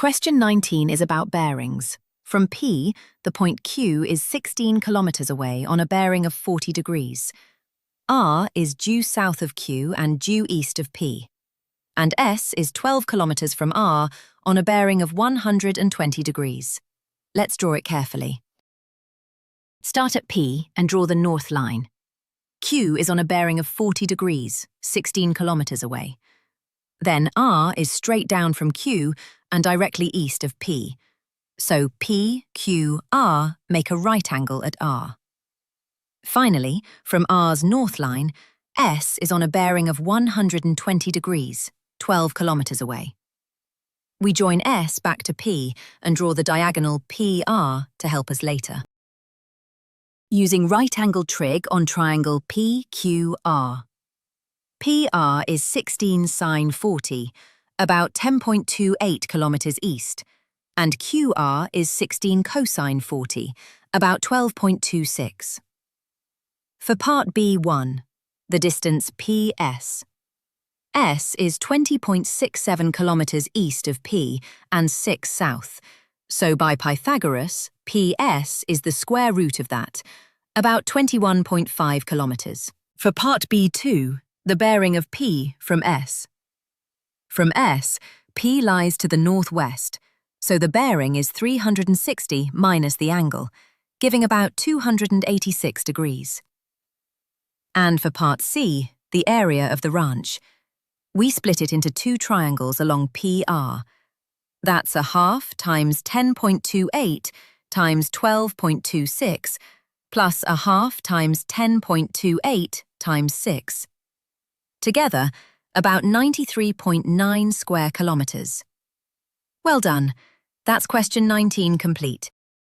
Question 19 is about bearings. From P, the point Q is 16 kilometers away on a bearing of 40 degrees. R is due south of Q and due east of P. And S is 12 kilometers from R on a bearing of 120 degrees. Let's draw it carefully. Start at P and draw the north line. Q is on a bearing of 40 degrees, 16 kilometers away. Then R is straight down from Q and directly east of P. So P, Q, R make a right angle at R. Finally, from R's north line, S is on a bearing of 120 degrees, 12 kilometers away. We join S back to P and draw the diagonal PR to help us later. Using right-angled trig on triangle PQR. PR is 16 sine 40, about 10.28 kilometers east, and QR is 16 cosine 40, about 12.26. For part B1, the distance PS. S is 20.67 kilometers east of P and 6 south, so by Pythagoras, PS is the square root of that, about 21.5 kilometers. For part B2, the bearing of P from S. From S, P lies to the northwest, so the bearing is 360 minus the angle, giving about 286 degrees. And for part C, the area of the ranch. We split it into two triangles along PR. That's a half times 10.28 times 12.26, plus a half times 10.28 times 6. Together, about 93.9 square kilometers. Well done. That's question 19 complete.